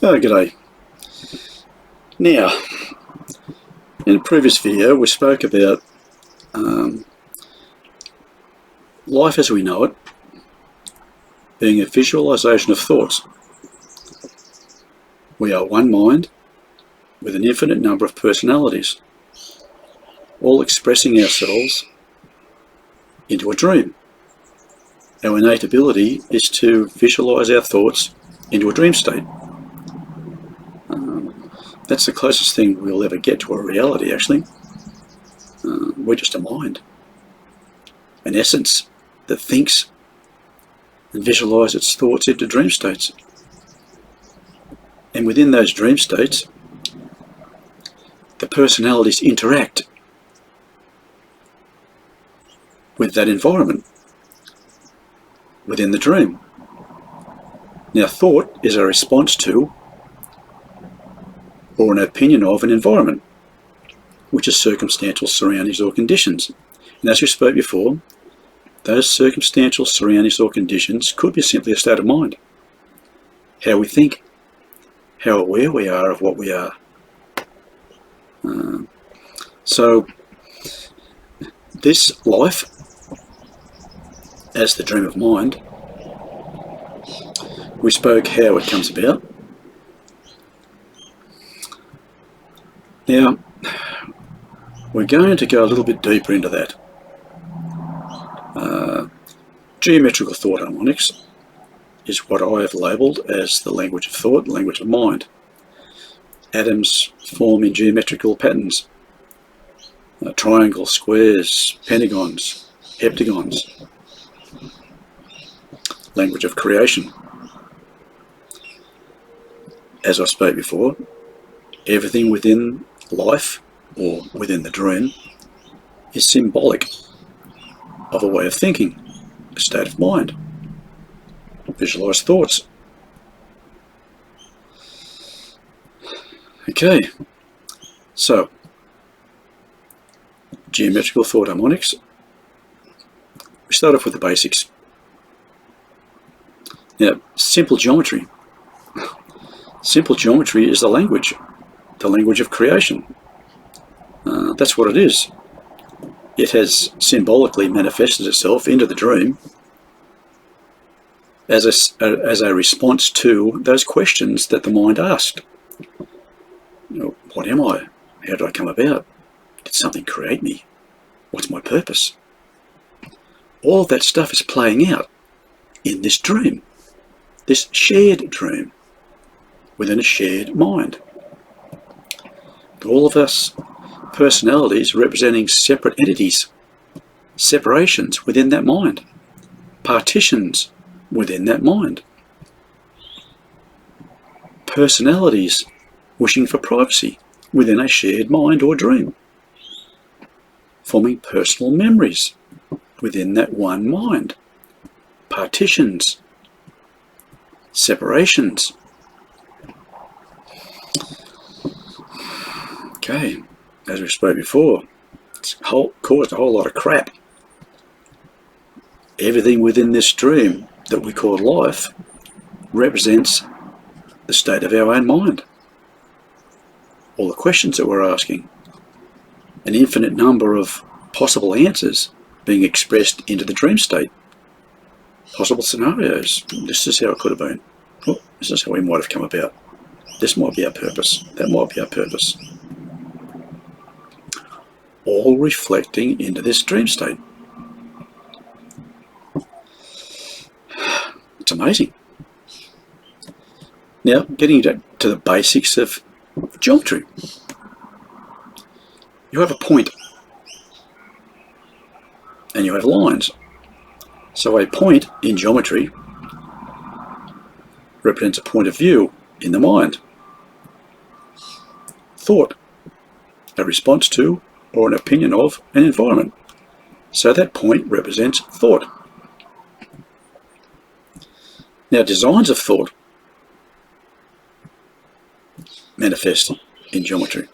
Oh, g'day. Now, in a previous video we spoke about life as we know it being a visualization of thoughts. We are one mind with an infinite number of personalities, all expressing ourselves into a dream. Our innate ability is to visualize our thoughts into a dream state. That's the closest thing we'll ever get to a reality, actually. We're just a mind, an essence that thinks and visualizes its thoughts into dream states. And within those dream states, the personalities interact with that environment within the dream. Now, thought is a response to or an opinion of an environment, which is circumstantial surroundings or conditions. And as we spoke before, those circumstantial surroundings or conditions could be simply a state of mind. How we think, how aware we are of what we are. So this life, as the dream of mind, we spoke how it comes about. Now, we're going to go a little bit deeper into that. Geometrical thought harmonics is what I have labelled as the language of thought, the language of mind. Atoms form in geometrical patterns. Triangles, squares, pentagons, heptagons. Language of creation. As I spoke before, everything within life, or within the dream, is symbolic of a way of thinking, a state of mind, visualized thoughts. Okay, so geometrical thought harmonics. We start off with the basics. Now, simple geometry. Simple geometry is the language of creation. That's what it is. It has symbolically manifested itself into the dream as a response to those questions that the mind asked. What am I? How did I come about? Did something create me? What's my purpose? All of that stuff is playing out in this dream, this shared dream within a shared mind. All of us personalities representing separate entities, separations within that mind, partitions within that mind, personalities wishing for privacy within a shared mind or dream, forming personal memories within that one mind, partitions, separations. Okay, as we spoke before, it's caused a whole lot of crap. Everything within this dream that we call life represents the state of our own mind. All the questions that we're asking, an infinite number of possible answers being expressed into the dream state. Possible scenarios. This is how it could have been. Oh, this is how we might have come about. This might be our purpose. That might be our purpose. All reflecting into this dream state. It's amazing. Now, getting to the basics of geometry. You have a point and you have lines. So a point in geometry represents a point of view in the mind. Thought, a response to or an opinion of an environment. So that point represents thought. Now, designs of thought manifest in geometry.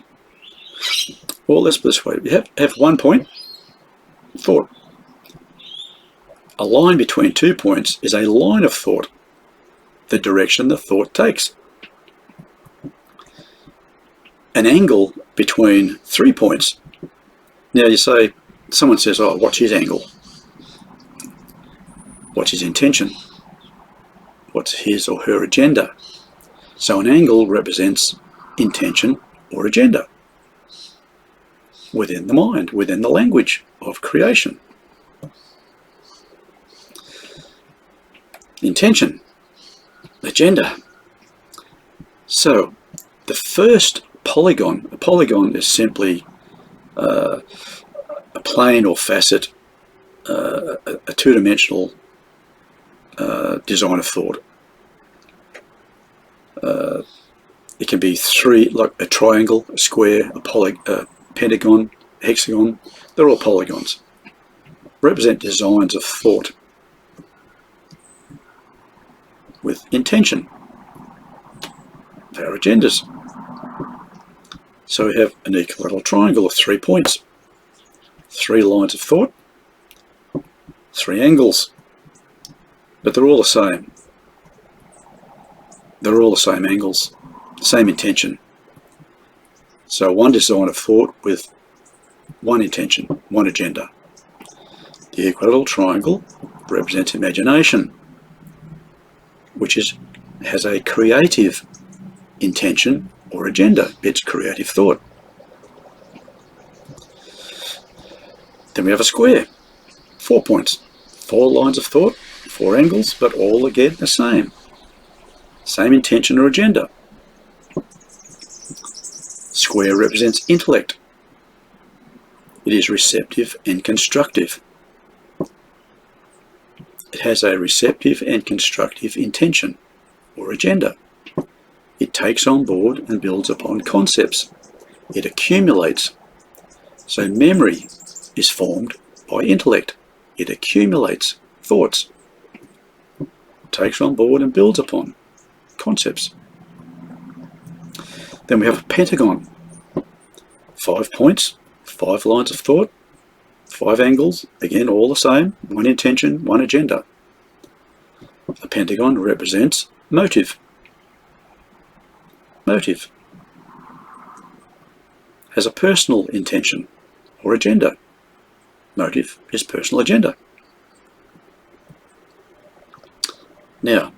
Well, let's put it this way. You have one point, thought. A line between 2 points is a line of thought, the direction the thought takes. an angle between 3 points. Now you say, someone says, oh, what's his angle? What's his intention? What's his or her agenda? So an angle represents intention or agenda within the mind, within the language of creation. Intention, agenda. So the first polygon, a polygon is simply a plane or facet, a two-dimensional design of thought. It can be three, like a triangle, a square, a pentagon, a hexagon. They're all polygons. Represent designs of thought with intention. Our agendas. So we have an equilateral triangle of 3 points, 3 lines of thought, 3 angles, but they're all the same. They're all the same angles, same intention. So one design of thought with one intention, one agenda. The equilateral triangle represents imagination, which has a creative intention or agenda. It's creative thought. Then we have a square, 4 points, 4 lines of thought, 4 angles, but all again the same. Same intention or agenda. Square represents intellect. It is receptive and constructive. It has a receptive and constructive intention or agenda. It takes on board and builds upon concepts. It accumulates. So memory is formed by intellect. It accumulates thoughts. Takes on board and builds upon concepts. Then we have a pentagon. 5 points, 5 lines of thought, 5 angles, again all the same, one intention, one agenda. The pentagon represents motive. Motive has a personal intention or agenda. Motive is personal agenda. Now,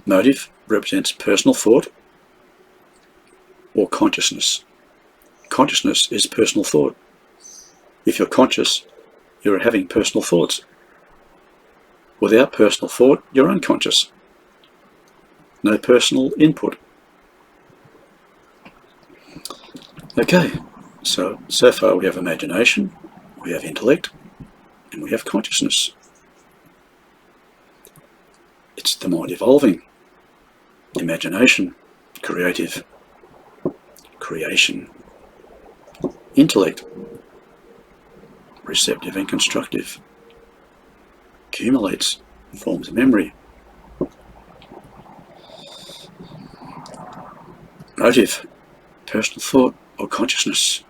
motive represents personal thought or consciousness. Consciousness is personal thought. If you're conscious, you're having personal thoughts. Without personal thought, you're unconscious. No personal input. Okay, so far we have imagination, we have intellect, and we have consciousness. It's the mind evolving. Imagination, creative, creation, intellect, receptive and constructive, accumulates, forms memory. Motive, personal thought or consciousness.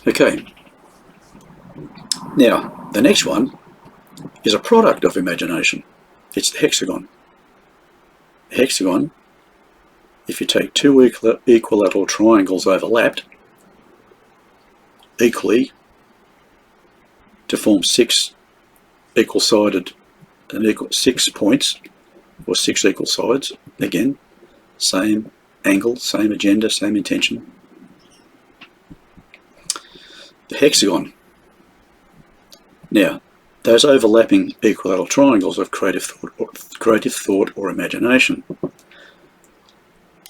Okay, now the next one is a product of imagination. It's the hexagon. The hexagon, if you take 2 equilateral triangles overlapped equally to form 6 equal-sided and 6 points, or 6 equal sides, again, same angle, same agenda, same intention. The hexagon. Now, those overlapping equilateral triangles of creative thought or imagination.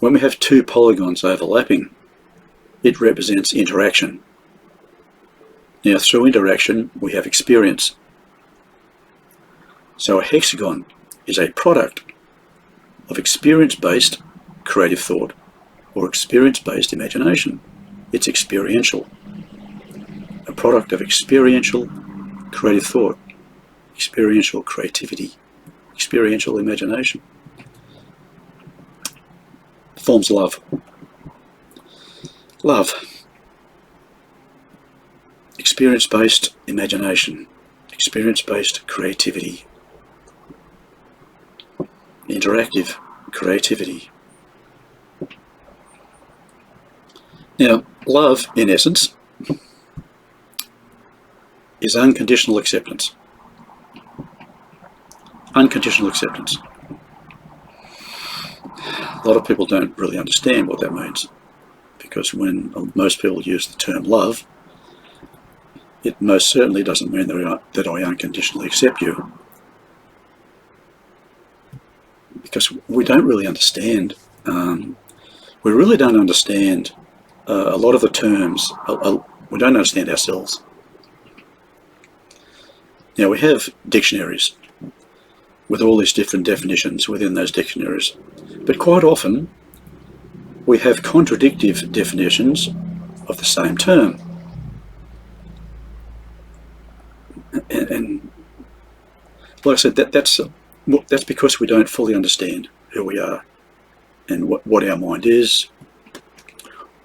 When we have 2 polygons overlapping, it represents interaction. Now, through interaction, we have experience. So a hexagon is a product of experience-based creative thought or experience-based imagination. It's experiential. A product of experiential creative thought, experiential creativity, experiential imagination. Forms love. Love. Experience-based imagination, experience-based creativity, interactive creativity, Now, love, in essence, is unconditional acceptance. Unconditional acceptance. A lot of people don't really understand what that means, because when most people use the term love, it most certainly doesn't mean that I unconditionally accept you, because we don't really understand. We really don't understand a lot of the terms. We don't understand ourselves. Now, we have dictionaries with all these different definitions within those dictionaries, but quite often we have contradictive definitions of the same term. And like I said, that's because we don't fully understand who we are and what our mind is,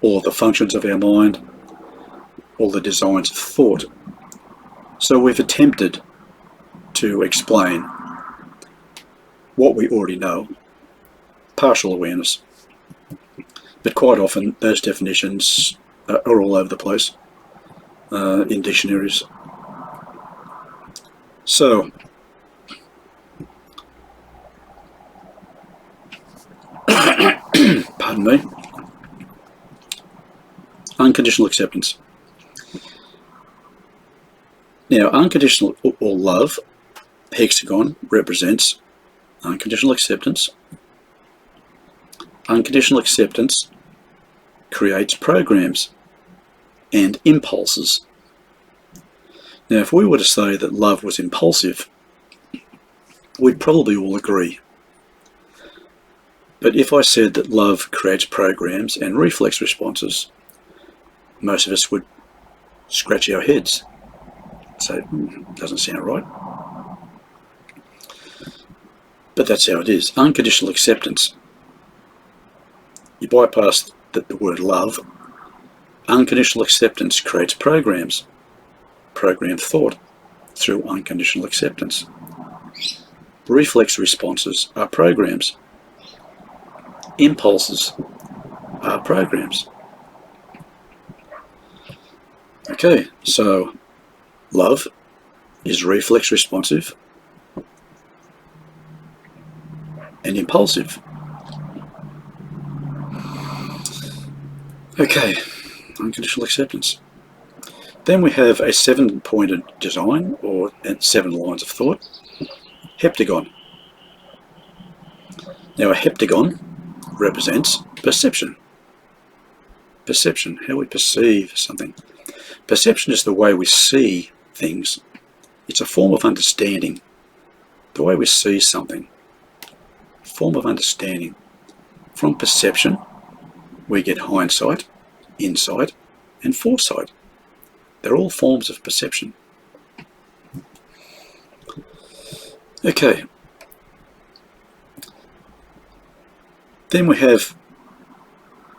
all the functions of our mind, all the designs of thought. So we've attempted to explain what we already know, partial awareness. But quite often those definitions are all over the place in dictionaries. So, pardon me, unconditional acceptance. Now, unconditional or love, hexagon, represents unconditional acceptance. Unconditional acceptance creates programs and impulses. Now, if we were to say that love was impulsive, we'd probably all agree. But if I said that love creates programs and reflex responses, most of us would scratch our heads. So, doesn't sound right. But that's how it is. Unconditional acceptance. You bypass the word love. Unconditional acceptance creates programs. Program thought through unconditional acceptance. Reflex responses are programs. Impulses are programs. Okay, so love is reflex responsive and impulsive. Okay, unconditional acceptance. Then we have a 7-pointed design, or 7 lines of thought. Heptagon. Now, a heptagon represents perception. Perception, how we perceive something. Perception is the way we see things. It's a form of understanding. The way we see something. Form of understanding. From perception, we get hindsight, insight, and foresight. They're all forms of perception. Okay. Then we have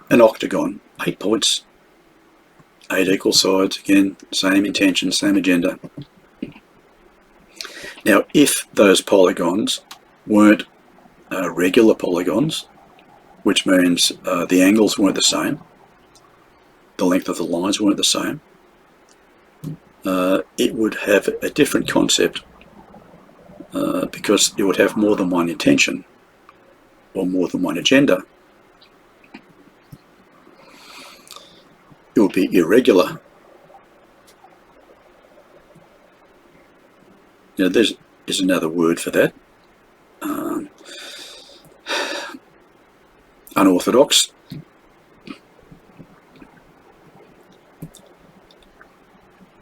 an octagon, 8 points, 8 equal sides, again, same intention, same agenda. Now, if those polygons weren't regular polygons, which means the angles weren't the same, the length of the lines weren't the same, it would have a different concept because it would have more than one intention or more than one agenda. It would be irregular. Now, there's another word for that. Unorthodox.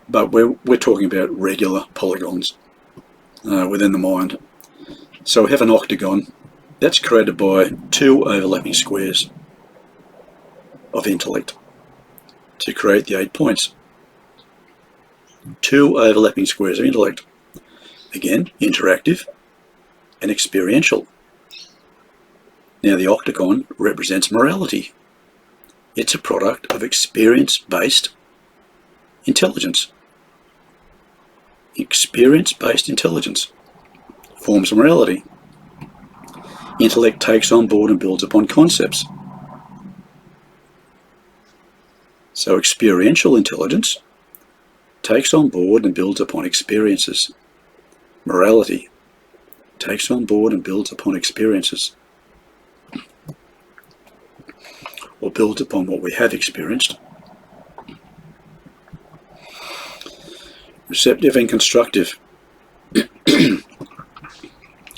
But we're talking about regular polygons within the mind. So we have an octagon that's created by 2 overlapping squares of intellect to create the 8 points. 2 overlapping squares of intellect. Again, interactive and experiential. Now, the octagon represents morality. It's a product of experience-based intelligence. Experience-based intelligence forms morality. Intellect takes on board and builds upon concepts. So experiential intelligence takes on board and builds upon experiences. Morality takes on board and builds upon experiences, or builds upon what we have experienced. Receptive and constructive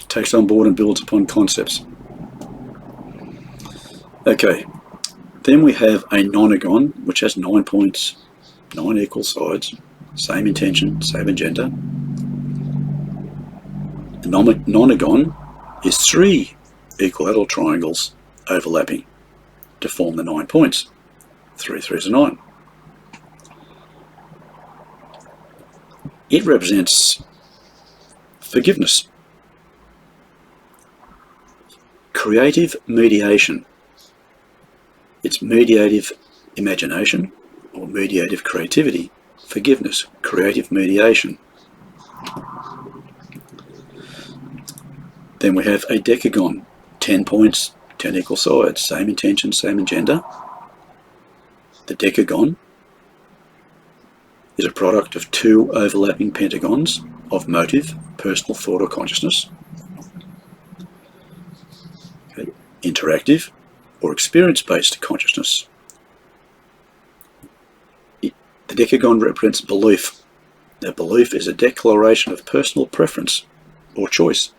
takes on board and builds upon concepts. Okay, then we have a nonagon, which has 9 points, 9 equal sides, same intention, same agenda. A nonagon is 3 equilateral triangles overlapping to form the 9 points. 3 3 is 9. It represents forgiveness, creative mediation. It's mediative imagination or mediative creativity, forgiveness, creative mediation. Then we have a decagon, 10 points, 10 equal sides, same intention, same agenda. The decagon is a product of 2 overlapping pentagons of motive, personal thought or consciousness. Okay. Interactive or experience-based consciousness. The decagon represents belief. Now, belief is a declaration of personal preference or choice.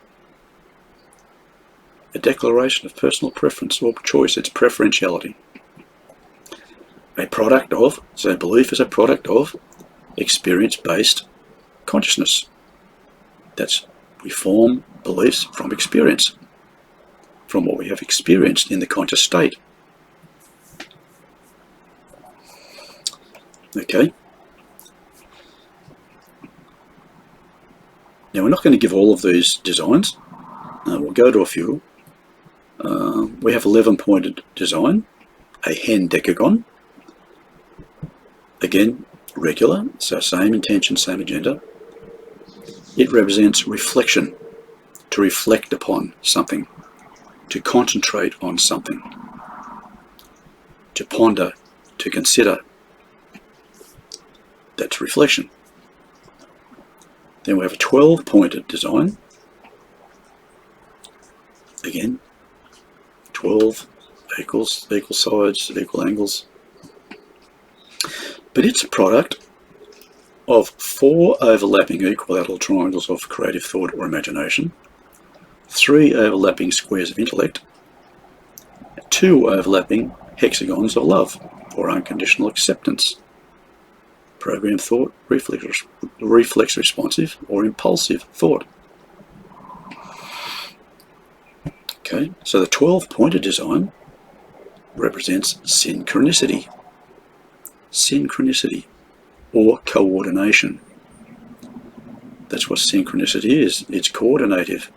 A declaration of personal preference or choice, it's preferentiality. A product of, so belief is a product of experience-based consciousness. That's, we form beliefs from experience, from what we have experienced in the conscious state. Okay. Now we're not going to give all of these designs. We'll go to a few. We have 11-pointed design, a hen decagon. Again, regular, so same intention, same agenda. It represents reflection, to reflect upon something, to concentrate on something, to ponder, to consider. That's reflection. Then we have a 12-pointed design. Again, 12 equal sides, equal angles. But it's a product of 4 overlapping equilateral triangles of creative thought or imagination, 3 overlapping squares of intellect, 2 overlapping hexagons of love or unconditional acceptance, program thought, reflex responsive or impulsive thought. Okay, so the 12-pointed design represents synchronicity. Synchronicity or coordination. That's what synchronicity is. It's coordinative.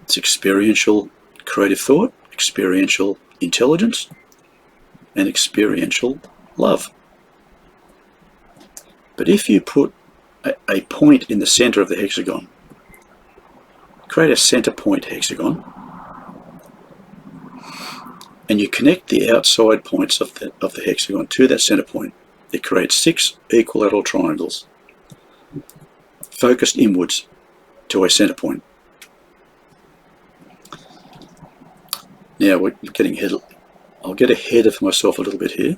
It's experiential creative thought, experiential intelligence, and experiential love. But if you put a point in the center of the hexagon, create a center point hexagon, and you connect the outside points of the hexagon to that center point, it creates 6 equilateral triangles focused inwards to a center point. Now we're getting ahead. I'll get ahead of myself a little bit here.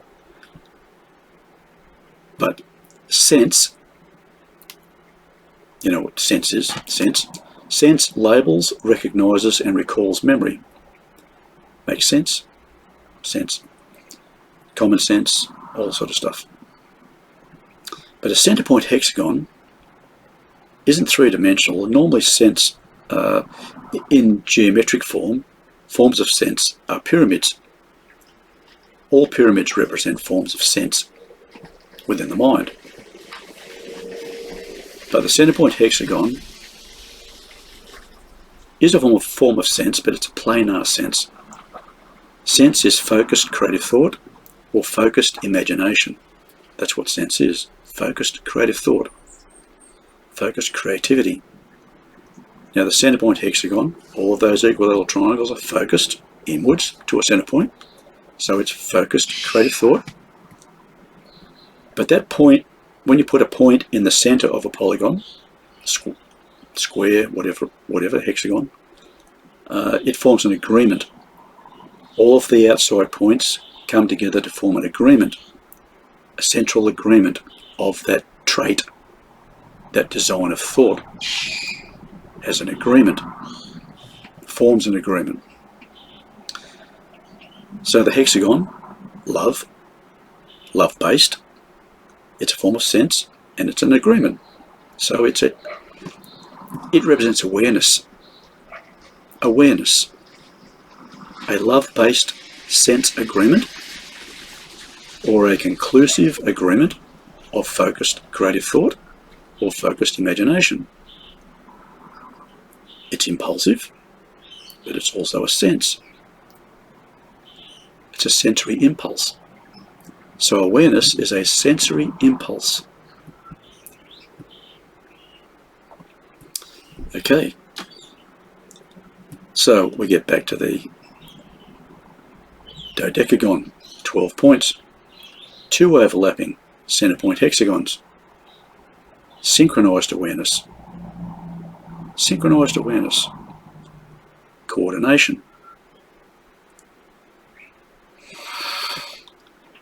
But sense, you know what sense is? Sense labels, recognizes, and recalls memory. Makes sense? Sense. Common sense, all that sort of stuff. But a center point hexagon isn't 3-dimensional. Normally sense, in geometric form, forms of sense are pyramids. All pyramids represent forms of sense within the mind. But the center point hexagon is a form of sense, but it's a planar sense. Sense is focused creative thought or focused imagination. That's what sense is. Focused creative thought. Focused creativity. Now the center point hexagon, all of those equilateral triangles are focused inwards to a center point. So it's focused creative thought. But that point, when you put a point in the center of a polygon, square, whatever, hexagon, it forms an agreement. All of the outside points come together to form an agreement, a central agreement of that trait, that design of thought as an agreement, forms an agreement. So the hexagon, love-based, it's a form of sense, and it's an agreement. So it represents awareness. Awareness. A love-based sense agreement, or a conclusive agreement of focused creative thought or focused imagination. It's impulsive, but it's also a sense. It's a sensory impulse. So awareness is a sensory impulse. Okay. So we get back to the dodecagon, 12 points, 2 overlapping center point hexagons, synchronized awareness, coordination.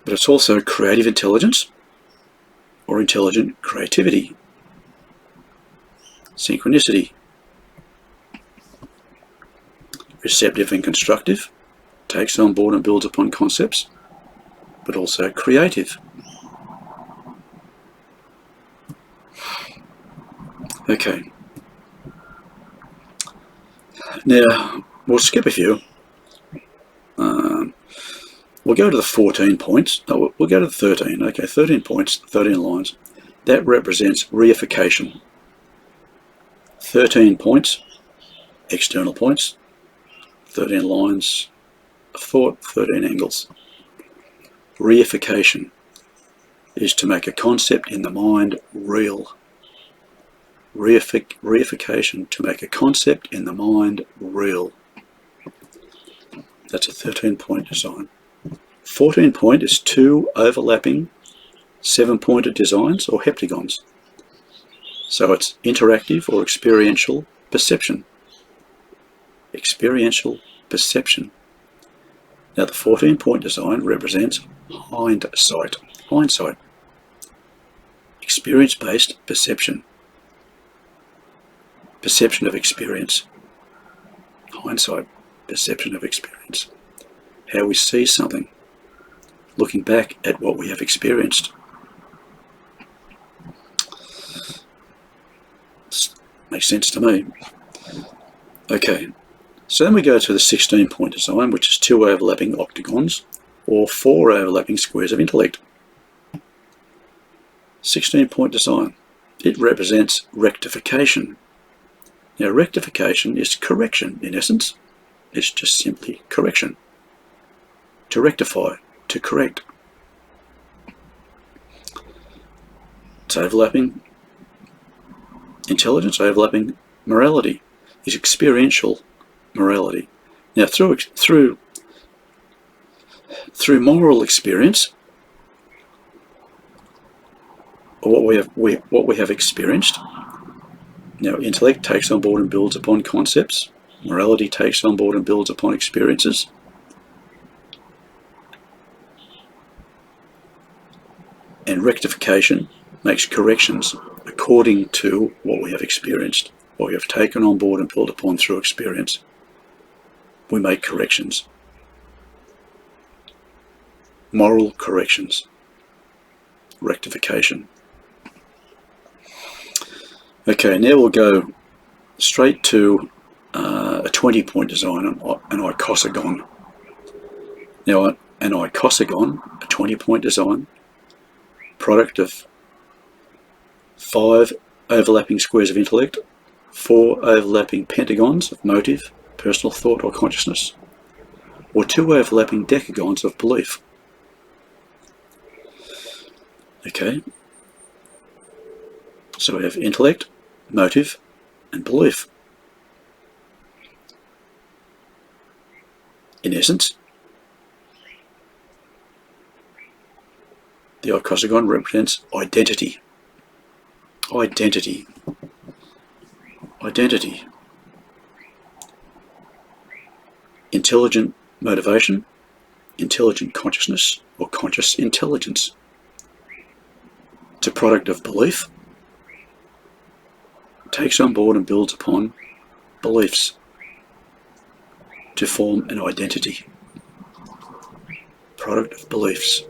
But it's also creative intelligence or intelligent creativity, synchronicity, receptive and constructive, takes on board and builds upon concepts, but also creative. Okay. Now, we'll skip a few. We'll go to the 14 points. No, we'll go to the 13. Okay, 13 points, 13 lines. That represents reification. 13 points, external points, 13 lines of thought, 13 angles. Reification is to make a concept in the mind real. Reification, to make a concept in the mind real. That's a 13-point design. 14-point is 2 overlapping 7-pointed designs or heptagons. So it's interactive or experiential perception. Experiential perception. Now the 14-point design represents hindsight. Hindsight. Experience-based perception. Perception of experience. Hindsight. Perception of experience. How we see something. Looking back at what we have experienced. Makes sense to me. Okay, so then we go to the 16-point design, which is 2 overlapping octagons or 4 overlapping squares of intellect. 16-point design. It represents rectification. Now, rectification is correction in essence. It's just simply correction. To rectify, to correct. It's overlapping intelligence, overlapping morality, is experiential morality. Now, through moral experience, or what we have experienced. Now, intellect takes on board and builds upon concepts. Morality takes on board and builds upon experiences. And rectification makes corrections according to what we have experienced, what we have taken on board and built upon through experience. We make corrections. Moral corrections. Rectification. Okay, now we'll go straight to a 20-point design, an icosagon. Now, an icosagon, a 20-point design, product of 5 overlapping squares of intellect, 4 overlapping pentagons of motive, personal thought or consciousness, or 2 overlapping decagons of belief. Okay, so we have intellect, motive, and belief. In essence, the icosagon represents identity. Identity. Identity. Intelligent motivation, intelligent consciousness, or conscious intelligence. It's a product of belief. It takes on board and builds upon beliefs to form an identity. Product of beliefs.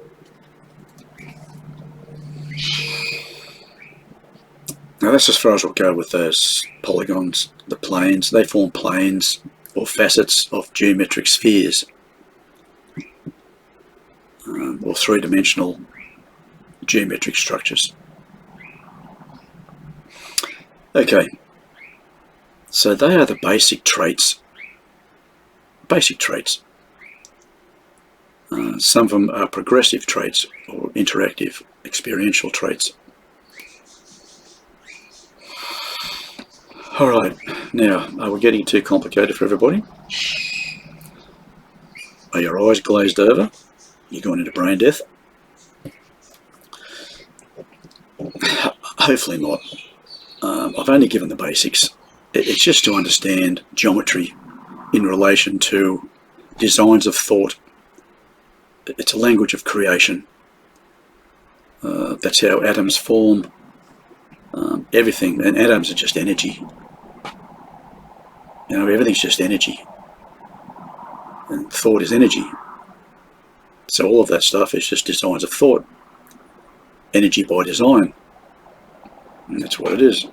Now that's as far as we'll go with those polygons, the planes. They form planes or facets of geometric spheres, or three-dimensional geometric structures. Okay, so they are the basic traits. Basic traits. Some of them are progressive traits or interactive, experiential traits. Alright, now, are we getting too complicated for everybody? Are your eyes glazed over? You're going into brain death? Hopefully not. I've only given the basics. It's just to understand geometry in relation to designs of thought. It's a language of creation. That's how atoms form. Everything, and atoms are just energy. You know, everything's just energy. And thought is energy. So all of that stuff is just designs of thought. Energy by design. And that's what it is.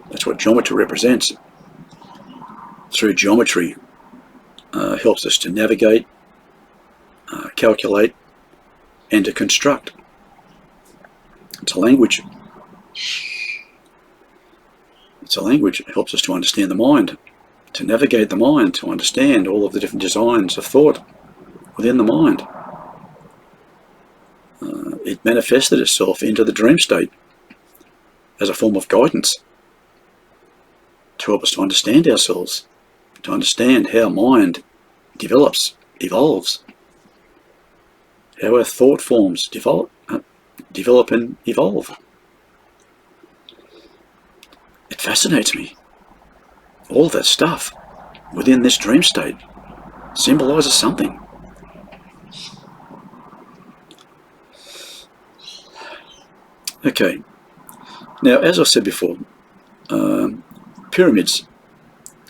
That's what geometry represents. Through geometry, helps us to navigate, calculate, and to construct. It's a language. It's a language. It helps us to understand the mind, to navigate the mind, to understand all of the different designs of thought within the mind. It manifested itself into the dream state as a form of guidance to help us to understand ourselves, to understand how mind develops, evolves, how our thought forms develop and evolve. It fascinates me. All that stuff within this dream state symbolizes something. Okay, now as I said before, pyramids,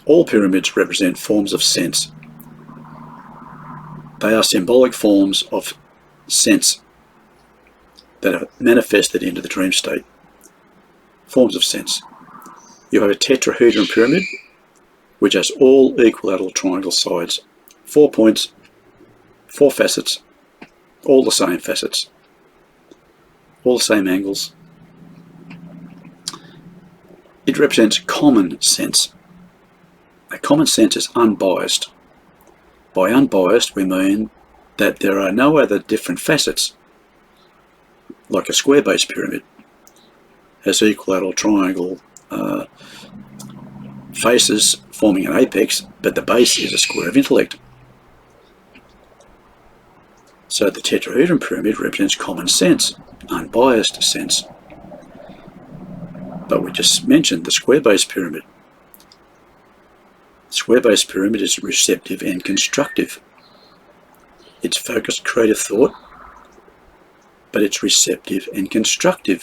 all pyramids represent forms of sense. They are symbolic forms of sense that are manifested into the dream state. Forms of sense. You have a tetrahedron pyramid, which has all equilateral triangle sides, 4 points, 4 facets, all the same facets, all the same angles. It represents common sense. A common sense is unbiased. By unbiased, we mean that there are no other different facets, like a square-based pyramid has equilateral triangle faces forming an apex, but the base is a square of intellect. So the tetrahedron pyramid represents common sense, unbiased sense. But we just mentioned the square-based pyramid. The square-based pyramid is receptive and constructive. It's focused creative thought, but it's receptive and constructive.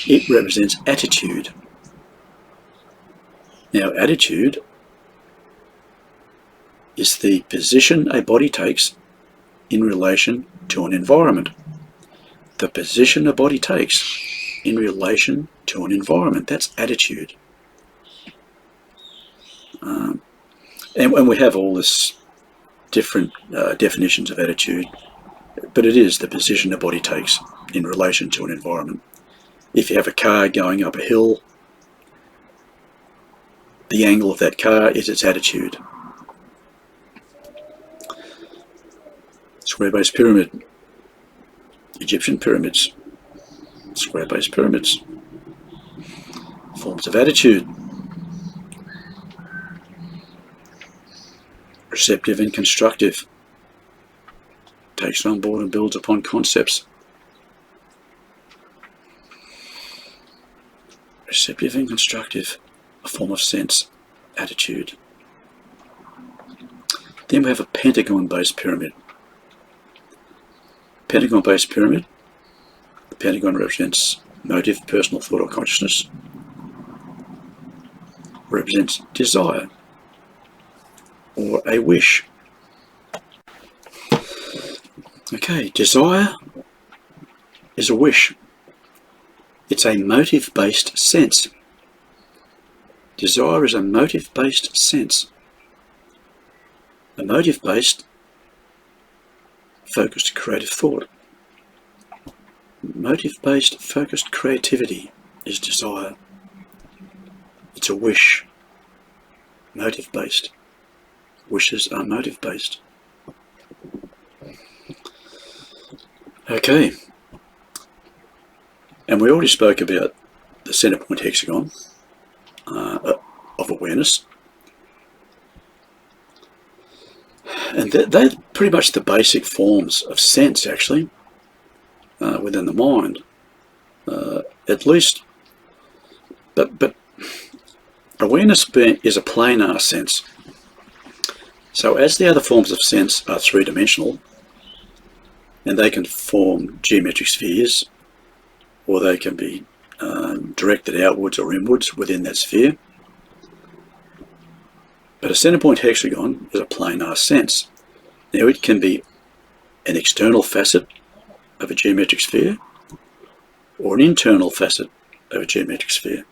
It represents attitude. Now, attitude is the position a body takes in relation to an environment. The position a body takes in relation to an environment. That's attitude. And we have all this different definitions of attitude, but it is the position a body takes in relation to an environment. If you have a car going up a hill, the angle of that car is its attitude. Square-based pyramid. Egyptian pyramids. Square-based pyramids. Forms of attitude. Receptive and constructive. takes it on board and builds upon concepts. Receptive and constructive, a form of sense, attitude. Then we have a pentagon-based pyramid. Pentagon-based pyramid. The pentagon represents motive, personal thought or consciousness. Represents desire or a wish. Okay, desire is a wish. It's a motive-based sense. Desire is a motive-based sense. A motive-based, focused creative thought. Motive-based, focused creativity is desire. It's a wish. Motive-based. Wishes are motive-based. Okay. And we already spoke about the center point hexagon of awareness. And they're pretty much the basic forms of sense, actually, within the mind. At least, but awareness is a planar sense. So as the other forms of sense are three-dimensional, and they can form geometric spheres, or they can be directed outwards or inwards within that sphere. But a center point hexagon is a planar sense. Now it can be an external facet of a geometric sphere, or an internal facet of a geometric sphere.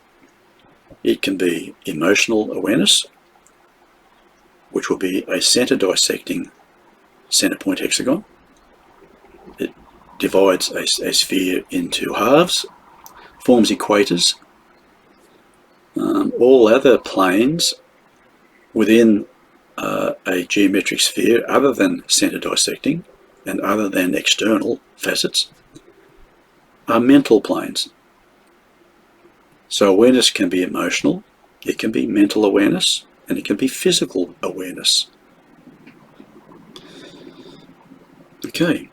It can be emotional awareness, which will be a center dissecting center point hexagon. It divides a sphere into halves, forms equators. All other planes within a geometric sphere, other than center dissecting and other than external facets, are mental planes. So awareness can be emotional, it can be mental awareness, and it can be physical awareness. Okay,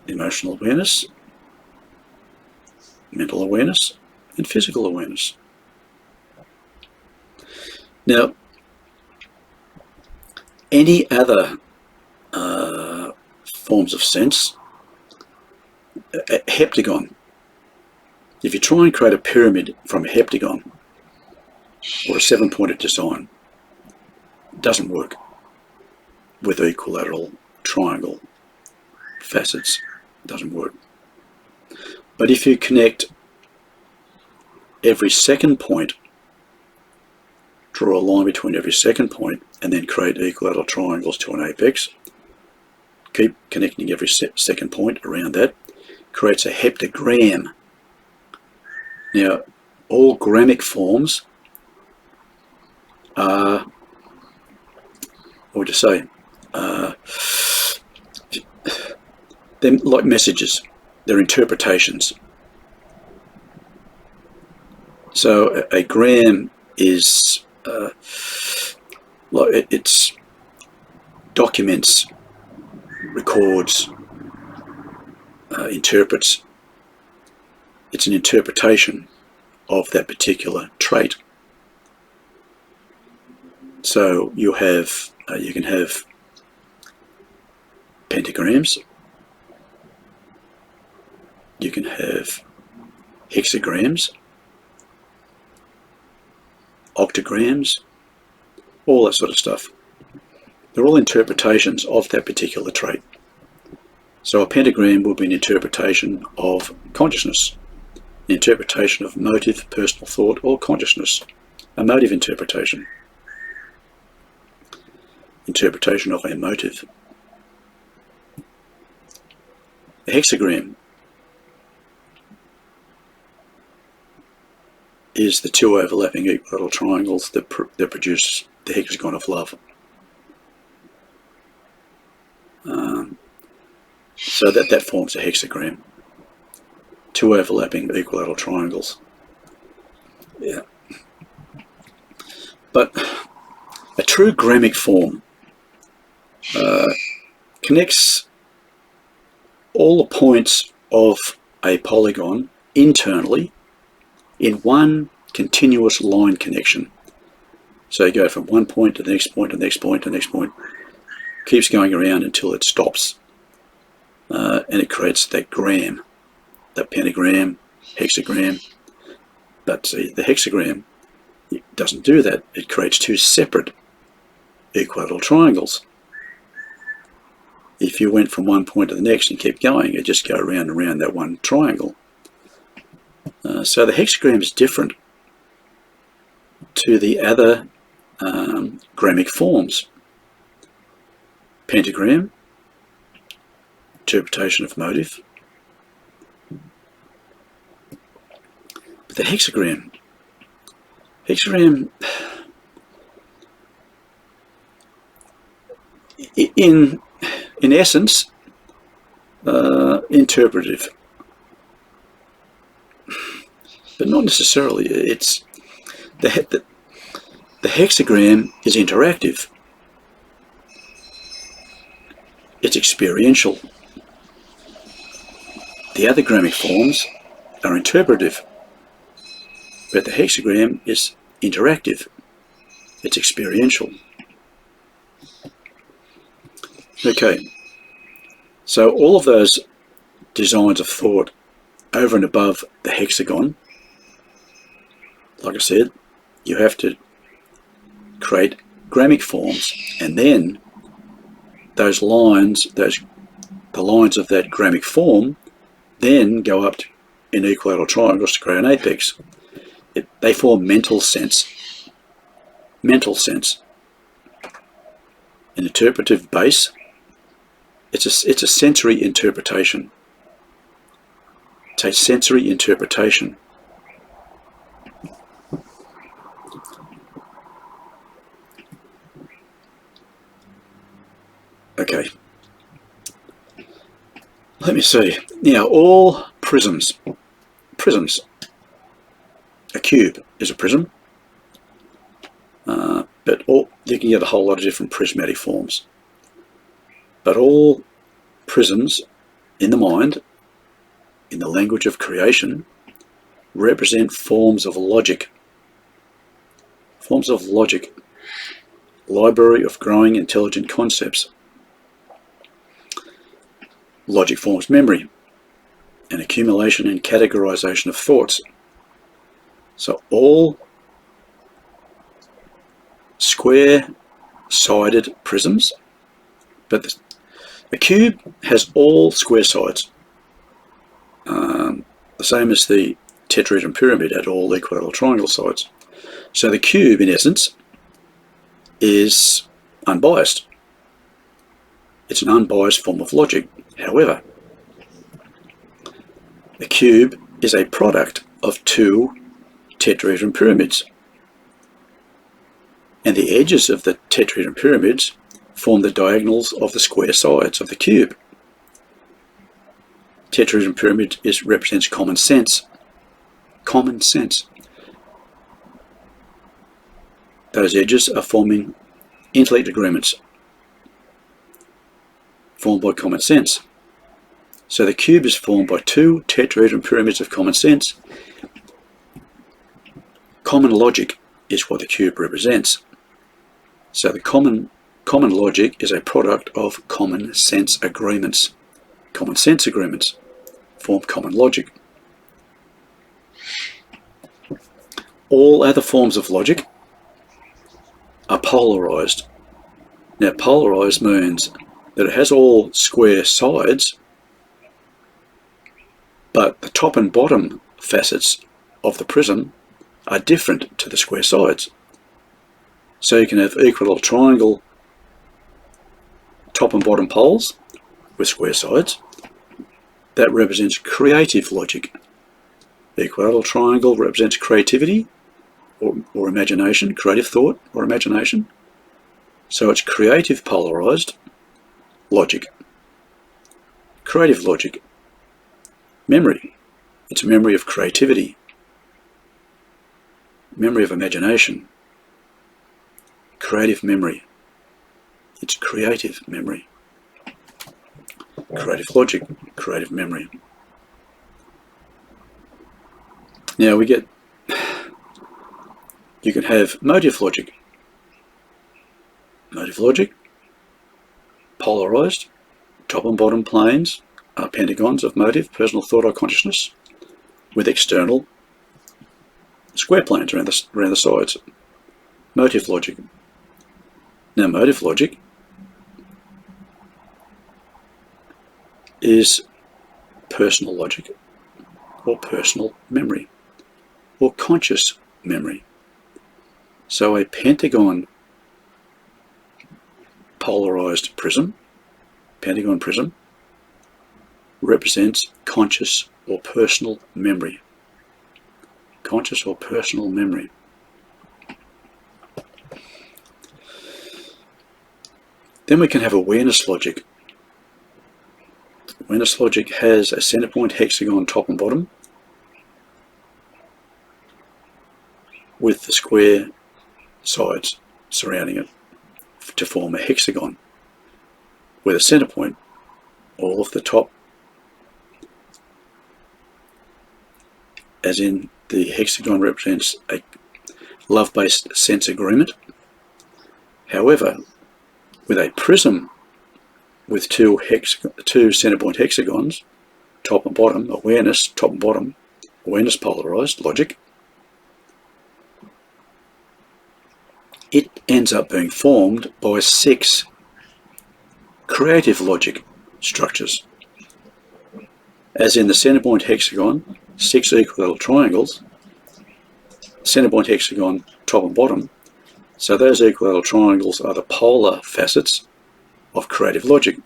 emotional awareness, mental awareness, and physical awareness. Now, any other forms of sense, a heptagon. If you try and create a pyramid from a heptagon or a seven-pointed design, it doesn't work with equilateral triangle facets. It doesn't work. But if you connect every second point, draw a line between every second point, and then create equilateral triangles to an apex, keep connecting every second point around that, creates a heptagram. Now, all gramic forms are, what would you say, they're like messages, they're interpretations. So a gram is like it's documents, records, interprets. It's an interpretation of that particular trait. So you have you can have pentagrams, you can have hexagrams, octograms, all that sort of stuff. They're all interpretations of that particular trait. So a pentagram will be an interpretation of consciousness, an interpretation of motive, personal thought, or consciousness, a motive interpretation. Interpretation of a motive. A hexagram is the two overlapping equilateral triangles that produce the hexagon of love. So that forms a hexagram. Two overlapping equilateral triangles. Yeah. But a true gramic form connects all the points of a polygon internally in one continuous line connection. So you go from one point to the next point to the next point to the next point, keeps going around until it stops, and it creates that gram, that pentagram, hexagram. But see, the hexagram, it doesn't do that. It creates two separate equilateral triangles. If you went from one point to the next and kept going, it'd just go around and around that one triangle. So the hexagram is different to the other gramic forms. Pentagram, interpretation of motive. But the hexagram, in essence, interpretive, but not necessarily. It's the hexagram is interactive. It's experiential. The other gramic forms are interpretive, but the hexagram is interactive. It's experiential. Okay, so all of those designs of thought over and above the hexagon, like I said, you have to create gramic forms, and then those lines, the lines of that gramic form, then go up in equilateral triangles to create an apex. They form mental sense. Mental sense. An interpretive base. It's a sensory interpretation. It's a sensory interpretation. Okay. Let me see. Now, all prisms. A cube is a prism, but you can get a whole lot of different prismatic forms. But all prisms in the mind, in the language of creation, represent forms of logic. Forms of logic. Library of growing intelligent concepts. Logic forms memory, an accumulation and categorization of thoughts. So all square-sided prisms, but the cube has all square sides, the same as the tetrahedron pyramid had all equilateral triangle sides. So the cube, in essence, is unbiased. It's an unbiased form of logic. However, the cube is a product of two tetrahedron pyramids, and the edges of the tetrahedron pyramids form the diagonals of the square sides of the cube. Tetrahedron pyramid represents common sense. Common sense. Those edges are forming intellect agreements formed by common sense. So the cube is formed by two tetrahedron pyramids of common sense. Common logic is what the cube represents. So the common logic is a product of common sense agreements. Common sense agreements form common logic. All other forms of logic are polarized. Now, polarized means that it has all square sides, but the top and bottom facets of the prism are different to the square sides. So you can have equilateral triangle top and bottom poles with square sides. That represents creative logic. Equilateral triangle represents creativity or imagination, creative thought or imagination. So it's creative polarized logic. Creative logic. Memory. It's a memory of creativity. Memory of imagination. Creative memory. It's creative memory. creative logic, creative memory. Now you can have motive logic. Motive logic, polarized, top and bottom planes are pentagons of motive, personal thought or consciousness, with external square planes around the sides. Motive logic. Now motive logic is personal logic, or personal memory, or conscious memory. So a pentagon polarized prism, pentagon prism, represents conscious or personal memory. Conscious or personal memory. Then we can have awareness logic. Awareness logic has a center point hexagon top and bottom with the square sides surrounding it to form a hexagon, with a center point, all of the top, as in the hexagon represents a love-based sense agreement. However, with a prism with two center point hexagons, top and bottom, awareness, top and bottom, awareness polarized logic, it ends up being formed by 6 creative logic structures. As in the center point hexagon, 6 equilateral triangles, center point hexagon, top and bottom. So those equilateral triangles are the polar facets of creative logic,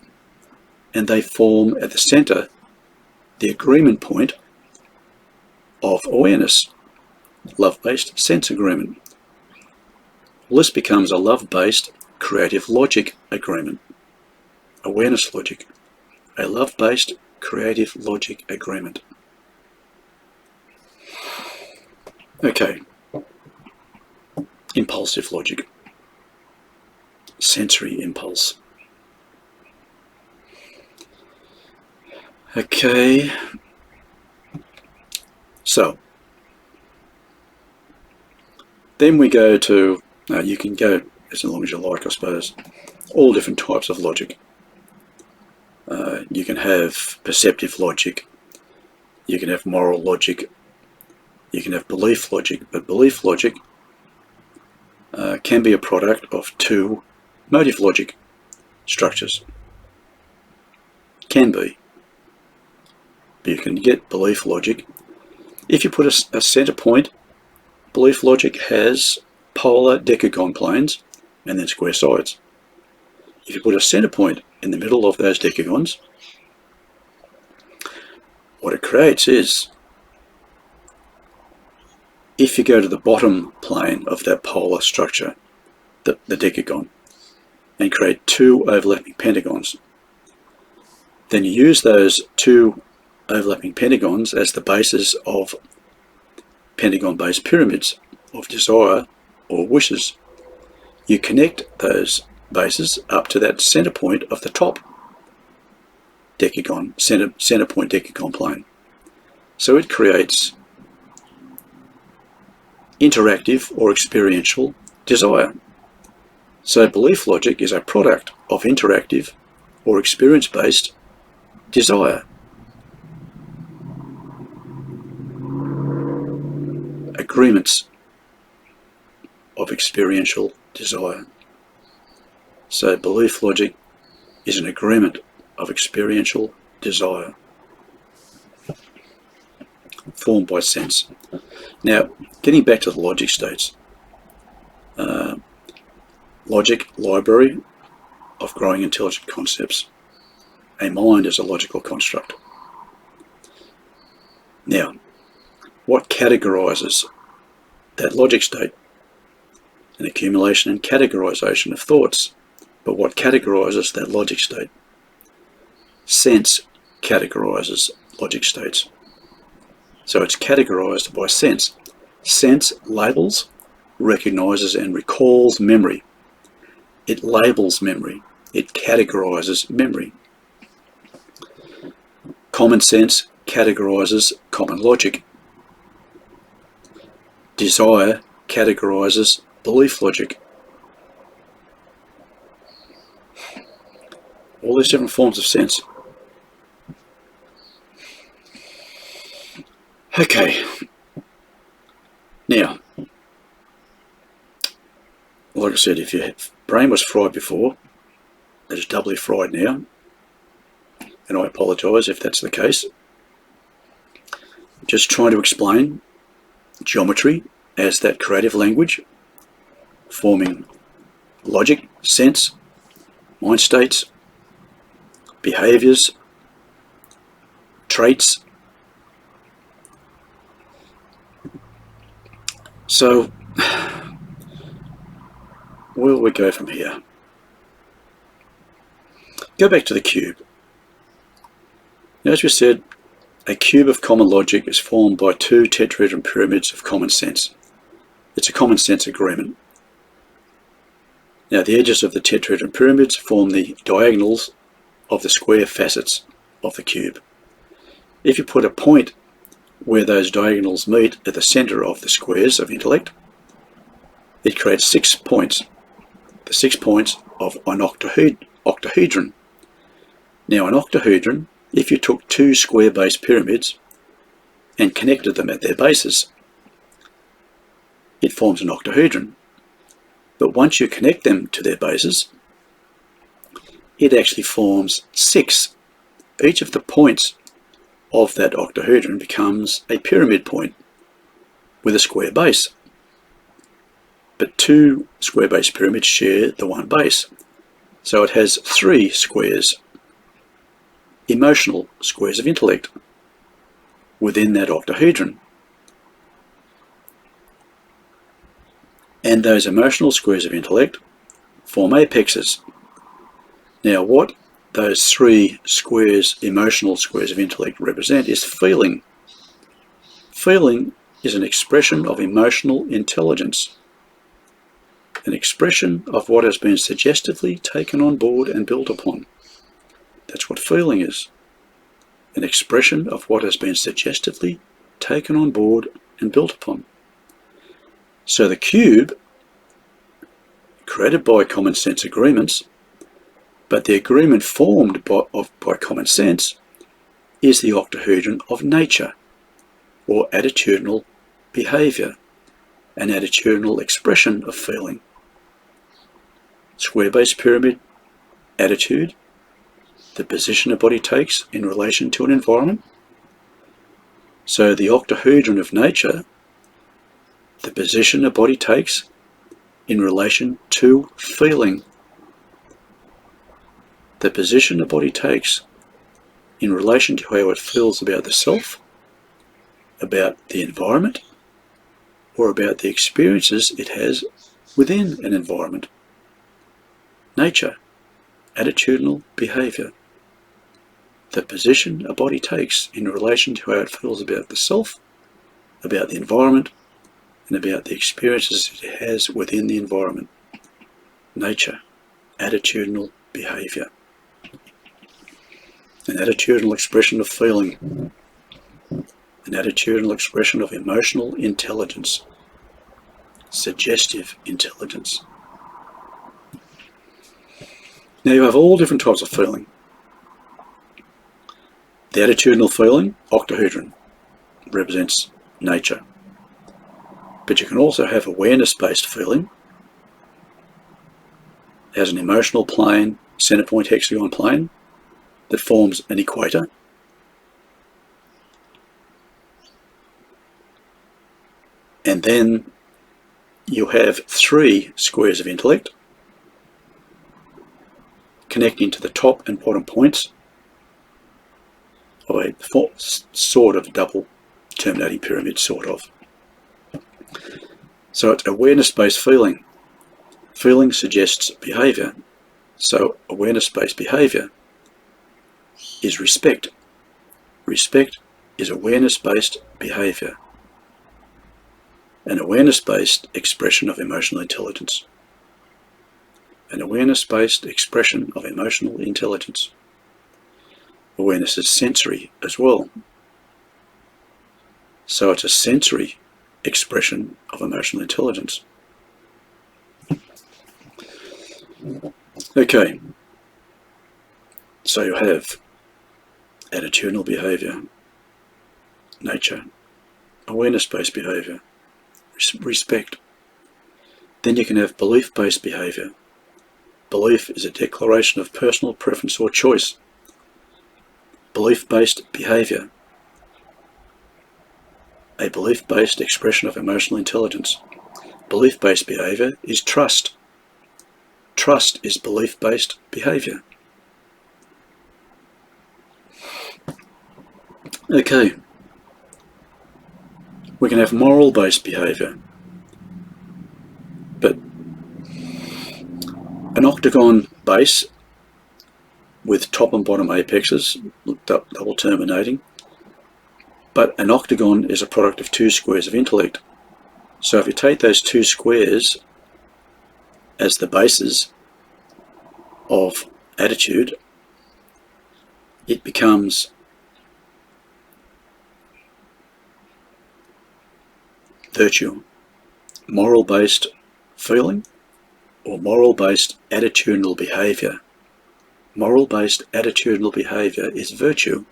and they form at the center the agreement point of awareness, love-based sense agreement. Well, this becomes a love-based creative logic agreement. Awareness logic, a love-based creative logic agreement. Okay, impulsive logic, sensory impulse. Okay, so then we go to, you can go as long as you like, I suppose, all different types of logic. You can have perceptive logic, you can have moral logic, you can have belief logic, but belief logic can be a product of 2 motive logic structures. Can be. But you can get belief logic. If you put a center point, belief logic has polar decagon planes and then square sides. If you put a center point in the middle of those decagons, what it creates is, if you go to the bottom plane of that polar structure, the decagon, and create 2 overlapping pentagons, then you use those 2 overlapping pentagons as the basis of pentagon-based pyramids of desire or wishes. You connect those bases up to that center point of the top decagon, center point decagon plane. So it creates interactive or experiential desire. So belief logic is a product of interactive or experience-based desire. Agreements of experiential desire. So belief logic is an agreement of experiential desire formed by sense. Now, getting back to the logic states. Logic, library of growing intelligent concepts. A mind is a logical construct. Now, what categorizes that logic state? An accumulation and categorization of thoughts. But what categorizes that logic state? Sense categorizes logic states. So it's categorized by sense. Sense labels, recognizes and recalls memory. It labels memory. It categorizes memory. Common sense categorises common logic. Desire categorises belief logic. All these different forms of sense. Okay. Now, like I said, if your brain was fried before, it is doubly fried now, and I apologise if that's the case. Just trying to explain geometry as that creative language, forming logic, sense, mind states, behaviours, traits. So, where will we go from here? Go back to the cube. Now, as we said, a cube of common logic is formed by two tetrahedron pyramids of common sense. It's a common sense agreement. Now, the edges of the tetrahedron pyramids form the diagonals of the square facets of the cube. If you put a point where those diagonals meet at the centre of the squares of intellect, it creates 6 points, the 6 points of an octahedron. Now, an octahedron, if you took two square-based pyramids and connected them at their bases, it forms an octahedron. But once you connect them to their bases, it actually forms 6. Each of the points of that octahedron becomes a pyramid point with a square base. But two square-based pyramids share the one base. So it has 3 squares, emotional squares of intellect, within that octahedron. And those emotional squares of intellect form apexes. Now, what those 3 squares, emotional squares of intellect, represent is feeling. Feeling is an expression of emotional intelligence, an expression of what has been suggestively taken on board and built upon. That's what feeling is, an expression of what has been suggestively taken on board and built upon. So the cube, created by common sense agreements, but the agreement formed by common sense, is the octahedron of nature, or attitudinal behaviour, an attitudinal expression of feeling. Square-based pyramid, attitude, the position a body takes in relation to an environment. So the octahedron of nature, the position a body takes in relation to feeling. The position a body takes in relation to how it feels about the self, about the environment, or about the experiences it has within an environment. Nature, attitudinal behaviour. The position a body takes in relation to how it feels about the self, about the environment, and about the experiences it has within the environment. Nature, attitudinal behaviour. An attitudinal expression of feeling. An attitudinal expression of emotional intelligence. Suggestive intelligence. Now you have all different types of feeling. The attitudinal feeling, octahedron, represents nature. But you can also have awareness-based feeling. It has an emotional plane, centre point hexagon plane, that forms an equator. And then you have 3 squares of intellect connecting to the top and bottom points of a sort of double terminating pyramid, sort of. So it's awareness-based feeling. Feeling suggests behaviour. So awareness-based behaviour is respect. Respect is awareness-based behaviour. An awareness-based expression of emotional intelligence. An awareness-based expression of emotional intelligence. Awareness is sensory as well. So it's a sensory expression of emotional intelligence. Okay, so you have attitudinal behaviour, nature, awareness-based behaviour, respect. Then you can have belief-based behaviour. Belief is a declaration of personal preference or choice. Belief-based behaviour. A belief-based expression of emotional intelligence. Belief-based behaviour is trust. Trust is belief-based behaviour. Okay. We can have moral-based behaviour. But an octagon base with top and bottom apexes, double terminating, but an octagon is a product of two squares of intellect. So if you take those two squares as the bases of attitude, it becomes virtue, moral-based feeling, or moral-based attitudinal behaviour. Moral-based attitudinal behaviour is virtue.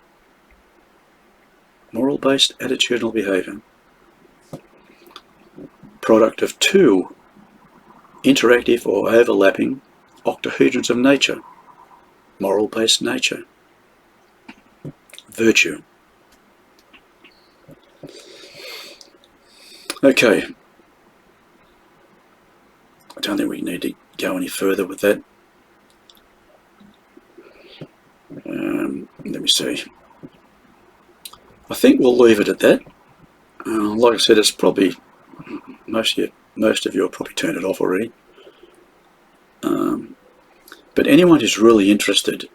Moral-based attitudinal behaviour. Product of two interactive or overlapping octahedrons of nature. Moral-based nature. Virtue. Okay. I don't think we need to go any further with that. Let me see. I think we'll leave it at that. Like I said, it's probably most of you have probably turned it off already. But anyone who's really interested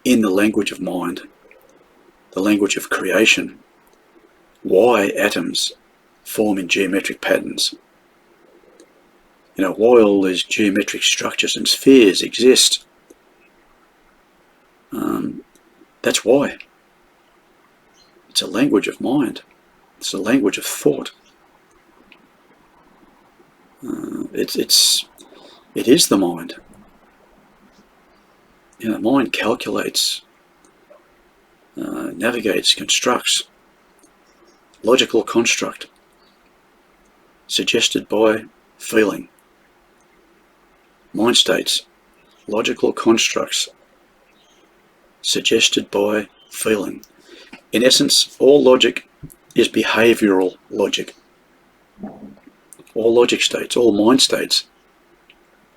in the language of mind, the language of creation, why atoms form in geometric patterns, you know, why all these geometric structures and spheres exist, that's why. It's a language of mind. It's a language of thought. It is the mind. You know, the mind calculates, navigates, constructs. Logical construct, suggested by feeling. Mind states, logical constructs, suggested by feeling. In essence, all logic is behavioural logic. All logic states, all mind states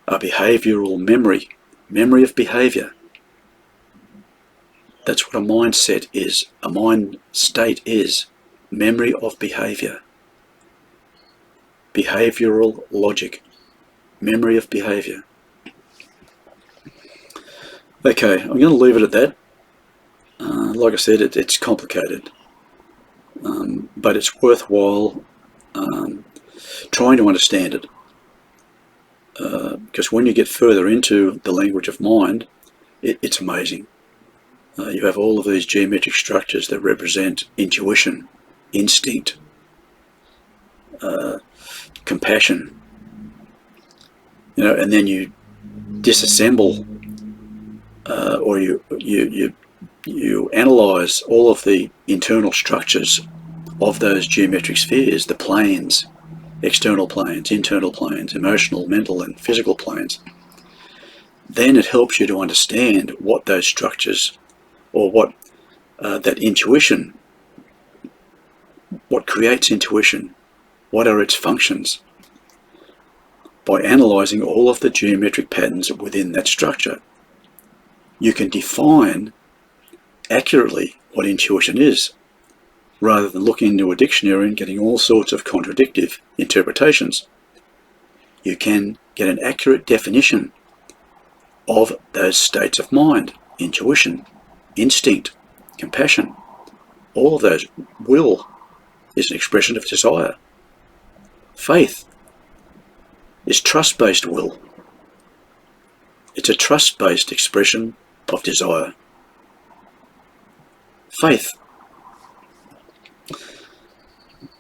are behavioural memory, memory of behaviour. That's what a mindset is. A mind state is memory of behaviour. Behavioural logic, memory of behaviour. Okay, I'm going to leave it at that. Like I said, it's complicated, but it's worthwhile trying to understand it, because when you get further into the language of mind, it's amazing. You have all of these geometric structures that represent intuition, instinct, compassion, you know, and then you disassemble or you analyze all of the internal structures of those geometric spheres, the planes, external planes, internal planes, emotional, mental and physical planes. Then it helps you to understand what those structures, or what that intuition, what creates intuition, what are its functions, by analysing all of the geometric patterns within that structure. You can define accurately what intuition is, rather than looking into a dictionary and getting all sorts of contradictive interpretations. You can get an accurate definition of those states of mind: intuition, instinct, compassion. All of those. Will is an expression of desire. Faith is trust-based will. It's a trust-based expression of desire. Faith.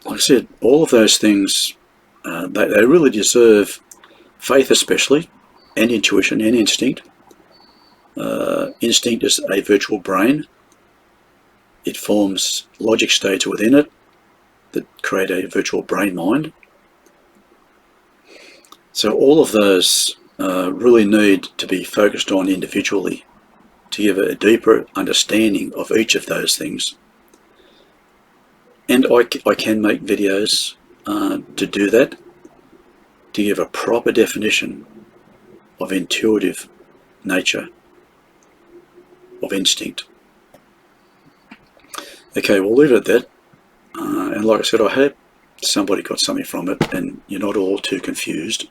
Like I said, all of those things, they really deserve faith especially, and intuition and instinct. Instinct is a virtual brain. It forms logic states within it that create a virtual brain mind. So all of those really need to be focused on individually to give a deeper understanding of each of those things. And I can make videos to do that, to give a proper definition of intuitive nature, of instinct. Okay, we'll leave it at that. And like I said, I hope somebody got something from it and you're not all too confused.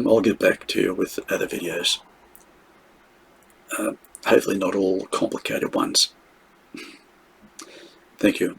I'll get back to you with other videos. Hopefully not all complicated ones. Thank you.